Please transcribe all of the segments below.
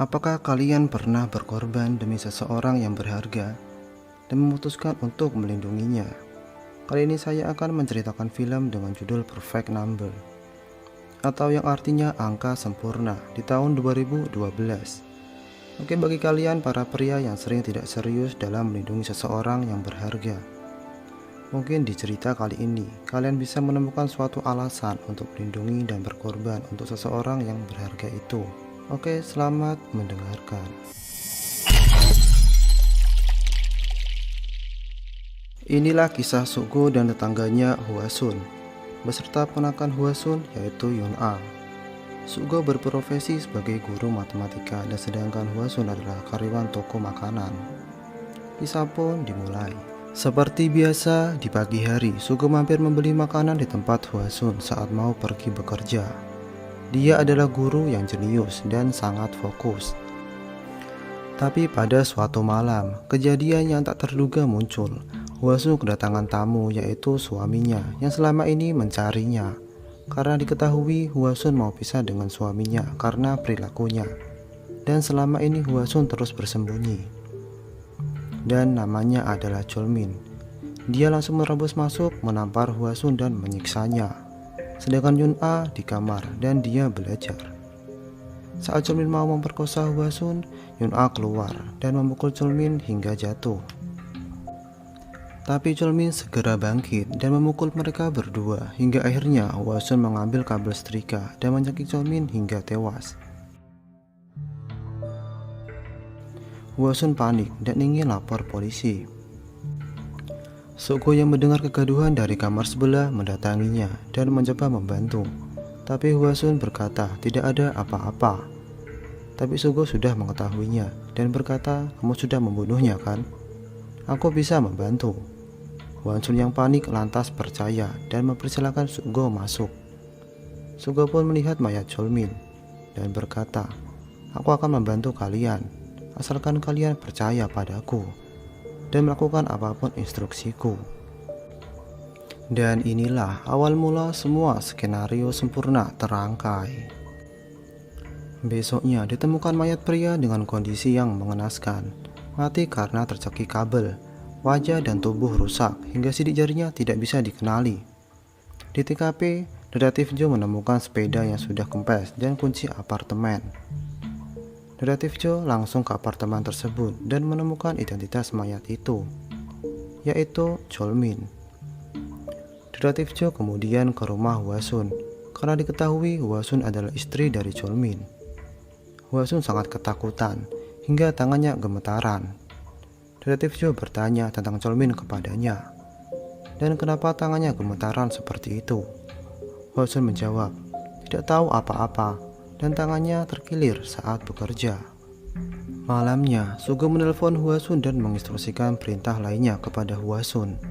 Apakah kalian pernah berkorban demi seseorang yang berharga dan memutuskan untuk melindunginya? Kali ini saya akan menceritakan film dengan judul Perfect Number, atau yang artinya angka sempurna, di tahun 2012. Mungkin bagi kalian para pria yang sering tidak serius dalam melindungi seseorang yang berharga, mungkin di cerita kali ini kalian bisa menemukan suatu alasan untuk melindungi dan berkorban untuk seseorang yang berharga itu. Oke, selamat mendengarkan. Inilah kisah Sugo dan tetangganya Hwasun beserta ponakan Hwasun yaitu Yun-a. Sugo berprofesi sebagai guru matematika dan sedangkan Hwasun adalah karyawan toko makanan. Kisah pun dimulai. Seperti biasa, di pagi hari Sugo mampir membeli makanan di tempat Hwasun saat mau pergi bekerja. Dia adalah guru yang jenius dan sangat fokus. Tapi pada suatu malam, kejadian yang tak terduga muncul. Hwasun kedatangan tamu yaitu suaminya yang selama ini mencarinya. Karena diketahui Hwasun mau pisah dengan suaminya karena perilakunya. Dan selama ini Hwasun terus bersembunyi. Dan namanya adalah Chulmin. Dia langsung menerobos masuk, menampar Hwasun dan menyiksanya. Sedangkan Yun-a di kamar dan dia belajar. Saat Chulmin mau memperkosa Hwasun, Yun-a keluar dan memukul Chulmin hingga jatuh. Tapi Chulmin segera bangkit dan memukul mereka berdua hingga akhirnya Hwasun mengambil kabel setrika dan menyakiti Chulmin hingga tewas. Hwasun panik dan ingin lapor polisi. Sugo yang mendengar kegaduhan dari kamar sebelah mendatanginya dan mencoba membantu. Tapi Hwasun berkata tidak ada apa-apa. Tapi Sugo sudah mengetahuinya dan berkata, "Kamu sudah membunuhnya kan? Aku bisa membantu." Hwasun yang panik lantas percaya dan mempersilahkan Sugo masuk. Sugo pun melihat mayat Chulmin dan berkata, "Aku akan membantu kalian, asalkan kalian percaya padaku dan melakukan apapun instruksiku." Dan inilah awal mula semua skenario sempurna terangkai. Besoknya ditemukan mayat pria dengan kondisi yang mengenaskan, mati karena tercekik kabel. Wajah dan tubuh rusak hingga sidik jarinya tidak bisa dikenali. Di TKP, Detektif Joe menemukan sepeda yang sudah kempes dan kunci apartemen. Detektif Joe langsung ke apartemen tersebut dan menemukan identitas mayat itu, yaitu Chulmin. Detektif Joe kemudian ke rumah Hwasun karena diketahui Hwasun adalah istri dari Chulmin. Hwasun sangat ketakutan hingga tangannya gemetaran. Detektif Joe bertanya tentang Chulmin kepadanya dan kenapa tangannya gemetaran seperti itu. Hwasun menjawab, tidak tahu apa-apa dan tangannya terkilir saat bekerja. Malamnya, Sugo menelpon Hwasun dan menginstruksikan perintah lainnya kepada Hwasun.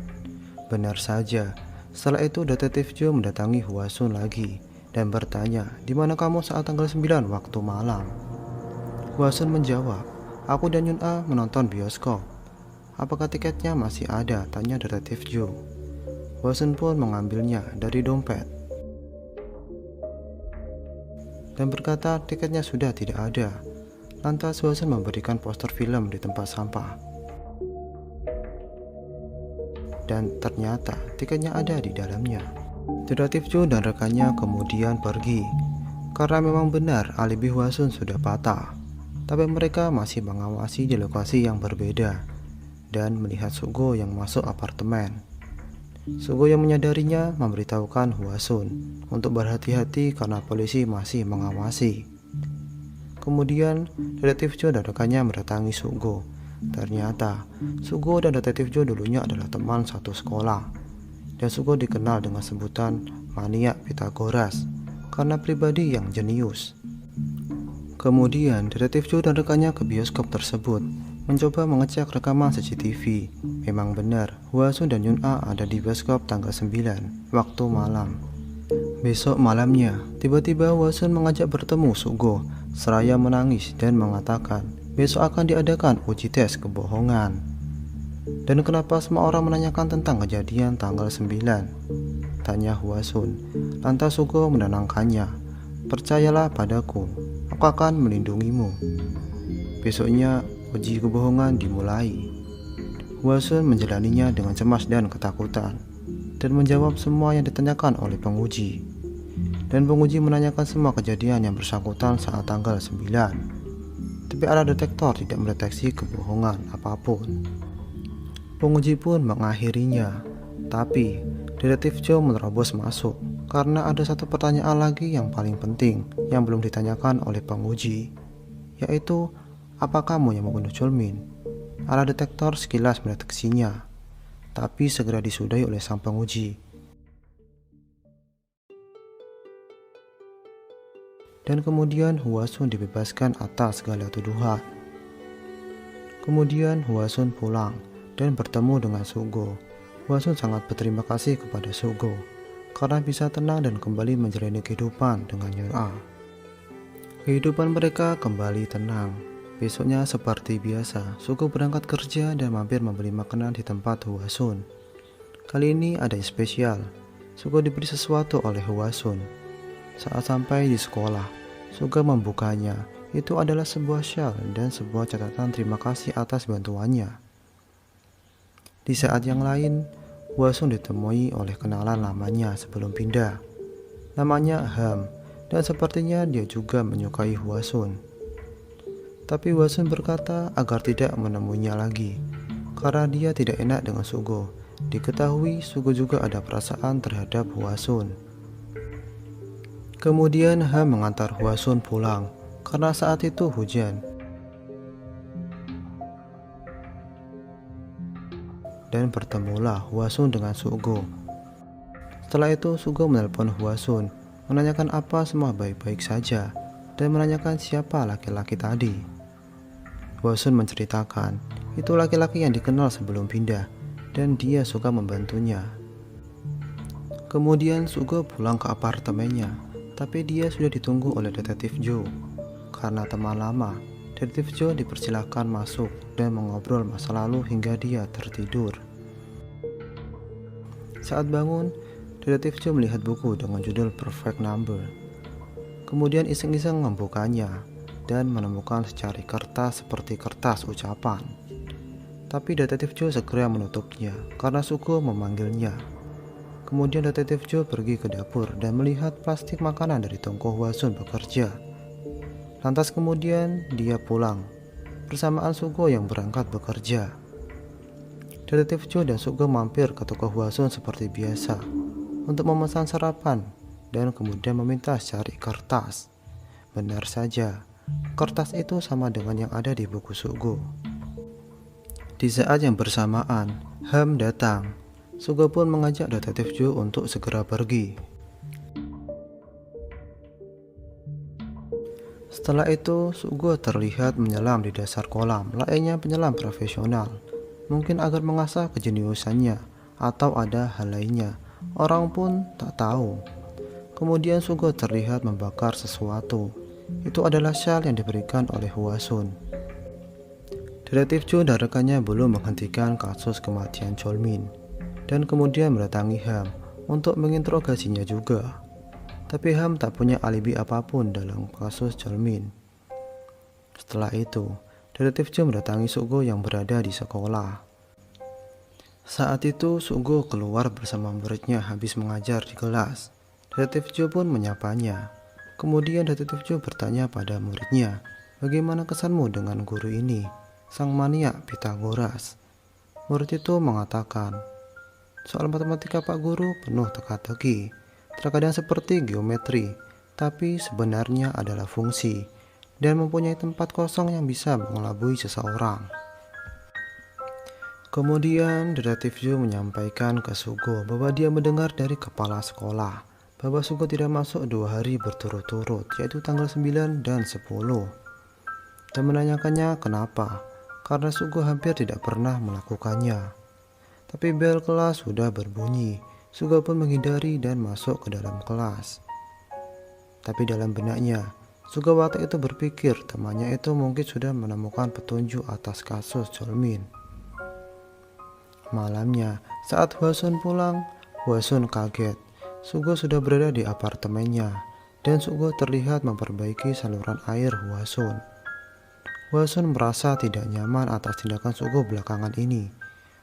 Benar saja, setelah itu Detektif Joe mendatangi Hwasun lagi dan bertanya, "Di mana kamu saat tanggal 9 waktu malam?" Hwasun menjawab, "Aku dan Yun-a menonton bioskop." "Apakah tiketnya masih ada?" tanya Detektif Joe. Hwasun pun mengambilnya dari dompet dan berkata tiketnya sudah tidak ada. Lantas Hwasun memberikan poster film di tempat sampah. Dan ternyata tiketnya ada di dalamnya. Detektif Joe dan rekannya kemudian pergi karena memang benar alibi Hwasun sudah patah. Tapi mereka masih mengawasi di lokasi yang berbeda dan melihat Sugo yang masuk apartemen. Sugo yang menyadarinya memberitahukan Hwasun untuk berhati-hati karena polisi masih mengawasi. Kemudian Detektif Joe dan rekannya mendatangi Sugo. Ternyata Sugo dan Detektif Joe dulunya adalah teman satu sekolah. Dan Sugo dikenal dengan sebutan maniak Pythagoras karena pribadi yang jenius. Kemudian Detektif Joe dan rekannya ke bioskop tersebut mencoba mengecek rekaman CCTV. Memang benar Hwasun dan Yun-a ada di bioskop tanggal 9 waktu malam. Besok malamnya tiba-tiba Hwasun mengajak bertemu Sugo seraya menangis dan mengatakan besok akan diadakan uji tes kebohongan. Dan kenapa semua orang menanyakan tentang kejadian tanggal 9? Tanya Hwasun. Lantas Sugo menenangkannya. Percayalah padaku, aku aku akan melindungimu. Besoknya, uji kebohongan dimulai. Hwasun menjalaninya dengan cemas dan ketakutan, dan menjawab semua yang ditanyakan oleh penguji. Dan penguji menanyakan semua kejadian yang bersangkutan saat tanggal 9. Tapi alat detektor tidak mendeteksi kebohongan apapun. Penguji pun mengakhirinya, tapi Detektif Joe menerobos masuk karena ada satu pertanyaan lagi yang paling penting yang belum ditanyakan oleh penguji, yaitu apa kamu yang membunuh Chulmin? Alat detektor sekilas mendeteksinya, tapi segera disudahi oleh sang penguji. Dan kemudian Hwasun dibebaskan atas segala tuduhan. Kemudian Hwasun pulang dan bertemu dengan Sugo. Hwasun sangat berterima kasih kepada Sugo karena bisa tenang dan kembali menjalani kehidupan dengan Yor-A. Kehidupan mereka kembali tenang. Besoknya seperti biasa, Sugo berangkat kerja dan mampir membeli makanan di tempat Hwasun. Kali ini ada yang spesial. Sugo diberi sesuatu oleh Hwasun. Saat sampai di sekolah, Sugo membukanya. Itu adalah sebuah syal dan sebuah catatan terima kasih atas bantuannya. Di saat yang lain, Hwasun ditemui oleh kenalan lamanya sebelum pindah. Namanya Ham, dan sepertinya dia juga menyukai Hwasun. Tapi Hwasun berkata agar tidak menemuinya lagi, karena dia tidak enak dengan Sugo. Diketahui Sugo juga ada perasaan terhadap Hwasun. Kemudian Ham mengantar Hwasun pulang, karena saat itu hujan. Dan bertemulah Hwasun dengan Sugo. Setelah itu Sugo menelpon Hwasun, menanyakan apa semua baik-baik saja, dan menanyakan siapa laki-laki tadi. Hwasun menceritakan, itu laki-laki yang dikenal sebelum pindah, dan dia suka membantunya. Kemudian Sugo pulang ke apartemennya, tapi dia sudah ditunggu oleh Detektif Joe. Karena teman lama, Detektif Joe dipersilakan masuk dan mengobrol masa lalu hingga dia tertidur. Saat bangun, Detektif Joe melihat buku dengan judul Perfect Number. Kemudian iseng-iseng membukanya dan menemukan secari kertas seperti kertas ucapan. Tapi Detektif Joe segera menutupnya karena Sugo memanggilnya. Kemudian Detektif Joe pergi ke dapur dan melihat plastik makanan dari tongko Hwasun bekerja. Lantas kemudian dia pulang bersamaan Sugo yang berangkat bekerja. Detektif Joe dan Sugo mampir ke toko Hwasun seperti biasa untuk memesan sarapan dan kemudian meminta secari kertas. Benar saja, kertas itu sama dengan yang ada di buku Sugo. Di saat yang bersamaan, Ham datang. Sugo pun mengajak Detektif Joe untuk segera pergi. Setelah itu, Sugo terlihat menyelam di dasar kolam, layaknya penyelam profesional. Mungkin agar mengasah kejeniusannya, atau ada hal lainnya. Orang pun tak tahu. Kemudian Sugo terlihat membakar sesuatu. Itu adalah syal yang diberikan oleh Hwasun. Detektif Joe dan rekannya belum menghentikan kasus kematian Chulmin, dan kemudian mendatangi Ham untuk menginterogasinya juga. Tapi Ham tak punya alibi apapun dalam kasus Chulmin. Setelah itu, Detektif Joe mendatangi Sugo yang berada di sekolah. Saat itu Sugo keluar bersama muridnya habis mengajar di kelas. Detektif Joe pun menyapanya. Kemudian Detektif Joe bertanya pada muridnya, bagaimana kesanmu dengan guru ini, sang maniak Pythagoras? Murid itu mengatakan, soal matematika Pak Guru penuh teka-teki, terkadang seperti geometri, tapi sebenarnya adalah fungsi, dan mempunyai tempat kosong yang bisa mengelabui seseorang. Kemudian Detektif Joe menyampaikan ke Sugo bahwa dia mendengar dari kepala sekolah bahwa Sugo tidak masuk 2 hari berturut-turut, yaitu tanggal 9 dan 10. Dan menanyakannya kenapa, karena Sugo hampir tidak pernah melakukannya. Tapi bel kelas sudah berbunyi. Sugo pun menghindari dan masuk ke dalam kelas. Tapi dalam benaknya, Sugo waktu itu berpikir temannya itu mungkin sudah menemukan petunjuk atas kasus Chulmin. Malamnya, saat Hwasun pulang, Hwasun kaget. Sugo sudah berada di apartemennya. dan Sugo terlihat memperbaiki saluran air Hwasun. Hwasun merasa tidak nyaman atas tindakan Sugo belakangan ini,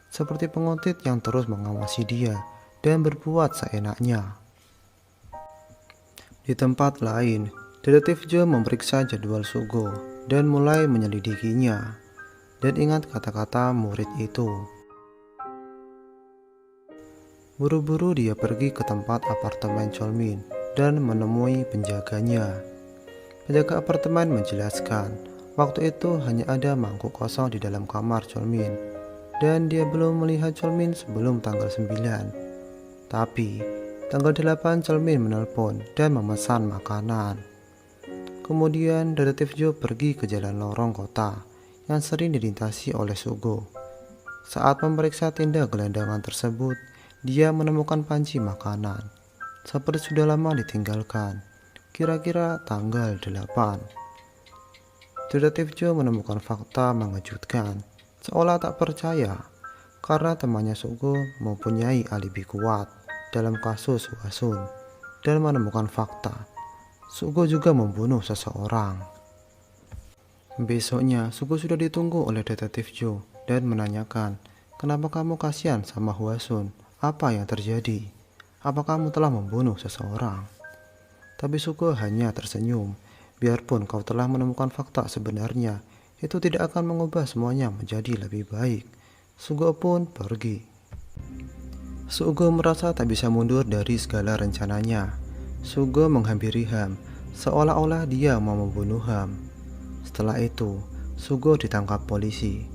seperti penguntit yang terus mengawasi dia dan berbuat seenaknya. Di tempat lain, Detektif Joe memeriksa jadwal Sugo dan mulai menyelidikinya. Dan ingat kata-kata murid itu. Buru-buru dia pergi ke tempat apartemen Cholmin dan menemui penjaganya. Penjaga apartemen menjelaskan, waktu itu hanya ada mangkuk kosong di dalam kamar Cholmin, dan dia belum melihat Cholmin sebelum tanggal 9. Tapi, tanggal 8 Cholmin menelpon dan memesan makanan. Kemudian Detektif Joe pergi ke jalan lorong kota yang sering dilintasi oleh Sugo. Saat memeriksa tenda gelandangan tersebut, dia menemukan panci makanan, seperti sudah lama ditinggalkan, kira-kira tanggal 8. Detektif Joe menemukan fakta mengejutkan, seolah tak percaya, karena temannya Sugo mempunyai alibi kuat dalam kasus Hwasun, dan menemukan fakta, Sugo juga membunuh seseorang. Besoknya, Sugo sudah ditunggu oleh Detektif Joe dan menanyakan, kenapa kamu kasihan sama Hwasun? Apa yang terjadi? Apa kamu telah membunuh seseorang? Tapi Sugo hanya tersenyum. Biarpun kau telah menemukan fakta sebenarnya, itu tidak akan mengubah semuanya menjadi lebih baik. Sugo pun pergi. Sugo merasa tak bisa mundur dari segala rencananya. Sugo menghampiri Ham, seolah-olah dia mau membunuh Ham. Setelah itu, Sugo ditangkap polisi.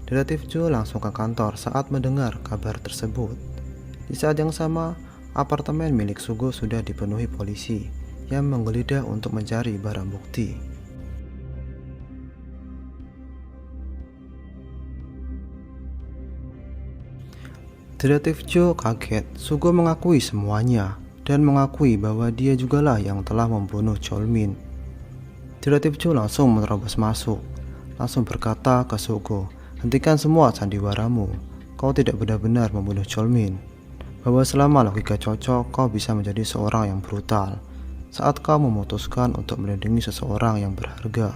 Detektif Joe langsung ke kantor saat mendengar kabar tersebut. Di saat yang sama, apartemen milik Sugo sudah dipenuhi polisi yang menggeledah untuk mencari barang bukti. Detektif Joe kaget. Sugo mengakui semuanya dan mengakui bahwa dia jugalah yang telah membunuh Cholmin. Detektif Joe langsung menerobos masuk, langsung berkata ke Sugo, hentikan semua sandiwaramu. Kau tidak benar-benar membunuh Cholmin. Bahwa selama logika cocok, kau bisa menjadi seorang yang brutal saat kau memutuskan untuk melindungi seseorang yang berharga.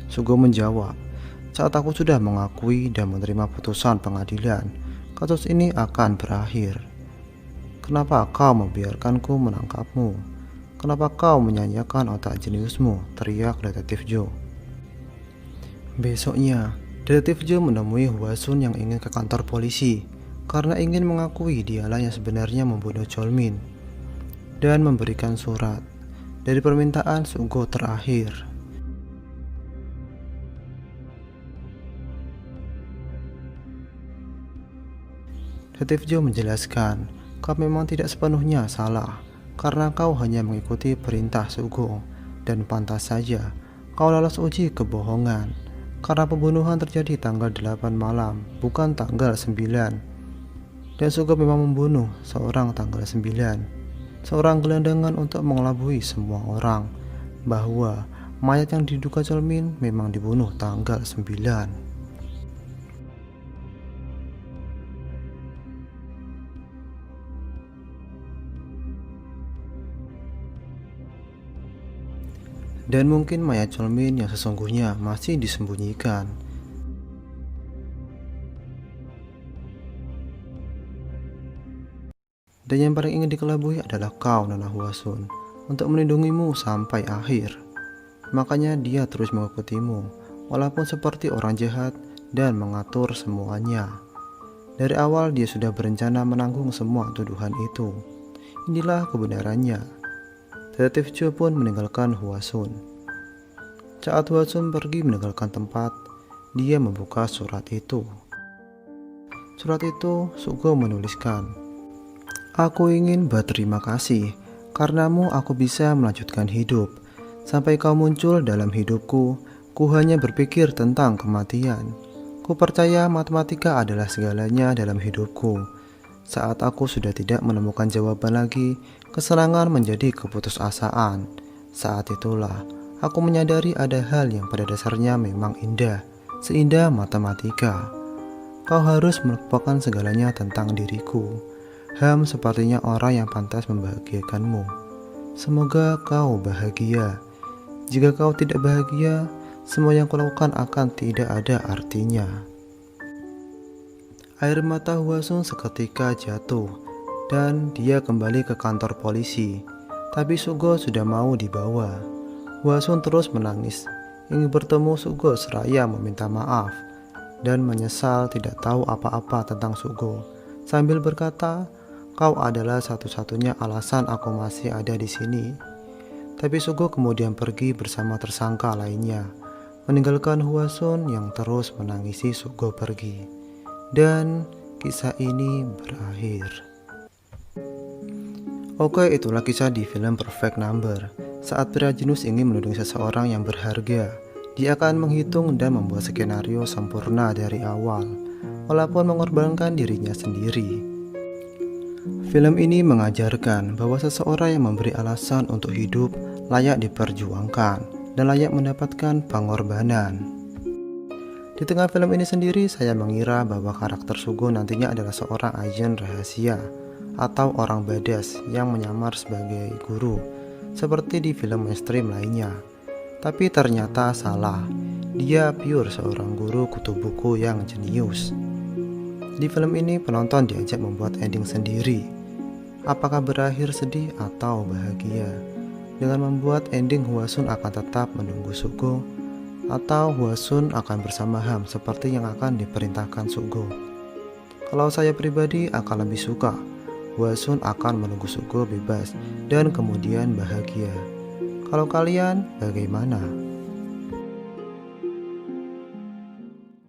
Sugo menjawab, saat aku sudah mengakui dan menerima putusan pengadilan, kasus ini akan berakhir. Kenapa kau membiarkanku menangkapmu? Kenapa kau menyanyiakan otak jeniusmu? Teriak Detektif Joe. Besoknya, Detektif Joe menemui Hwasun yang ingin ke kantor polisi karena ingin mengakui dialah yang sebenarnya membunuh Cholmin dan memberikan surat dari permintaan Sugo terakhir. Detektif Joe menjelaskan, kau memang tidak sepenuhnya salah karena kau hanya mengikuti perintah Sugo, dan pantas saja kau lolos uji kebohongan karena pembunuhan terjadi tanggal 8 malam, bukan tanggal 9. Dan Sugo memang membunuh seorang tanggal 9, seorang gelandangan untuk mengelabui semua orang bahwa mayat yang diduga Cholmin memang dibunuh tanggal 9. Dan mungkin mayat Cholmin yang sesungguhnya masih disembunyikan. Dan yang paling ingin dikelabui adalah kau, Nona Hwasun, untuk melindungimu sampai akhir. Makanya dia terus mengikutimu, walaupun seperti orang jahat dan mengatur semuanya. Dari awal dia sudah berencana menanggung semua tuduhan itu. Inilah kebenarannya. Detektif Joe pun meninggalkan Hwasun. Saat Hwasun pergi meninggalkan tempat, dia membuka surat itu. Surat itu Sugo menuliskan, aku ingin berterima kasih, karenamu aku bisa melanjutkan hidup. Sampai kau muncul dalam hidupku, ku hanya berpikir tentang kematian. Ku percaya matematika adalah segalanya dalam hidupku. Saat aku sudah tidak menemukan jawaban lagi, kesenangan menjadi keputusasaan. Saat itulah aku menyadari ada hal yang pada dasarnya memang indah, seindah matematika. Kau harus melupakan segalanya tentang diriku. Ham sepertinya orang yang pantas membahagiakanmu. Semoga kau bahagia. Jika kau tidak bahagia, semua yang kau lakukan akan tidak ada artinya. Air mata Hwasun seketika jatuh dan dia kembali ke kantor polisi. Tapi Sugo sudah mau dibawa. Hwasun terus menangis, ingin bertemu Sugo seraya meminta maaf dan menyesal tidak tahu apa-apa tentang Sugo. Sambil berkata, "Kau adalah satu-satunya alasan aku masih ada di sini." Tapi Sugo kemudian pergi bersama tersangka lainnya, meninggalkan Hwasun yang terus menangisi Sugo pergi. Dan kisah ini berakhir. Oke, itulah kisah di film Perfect Number. Saat pria jenius ingin melindungi seseorang yang berharga, dia akan menghitung dan membuat skenario sempurna dari awal, walaupun mengorbankan dirinya sendiri. Film ini mengajarkan bahwa seseorang yang memberi alasan untuk hidup layak diperjuangkan dan layak mendapatkan pengorbanan. Di tengah film ini sendiri, saya mengira bahwa karakter Sugo nantinya adalah seorang agen rahasia atau orang badass yang menyamar sebagai guru, seperti di film mainstream lainnya. Tapi ternyata salah, dia pure seorang guru kutu buku yang jenius. Di film ini penonton diajak membuat ending sendiri. Apakah berakhir sedih atau bahagia? Dengan membuat ending, Hwasun akan tetap menunggu Sugo, atau Hwasun akan bersama Ham seperti yang akan diperintahkan Sugo. Kalau saya pribadi akan lebih suka Hwasun akan menunggu Sugo bebas dan kemudian bahagia. Kalau kalian bagaimana?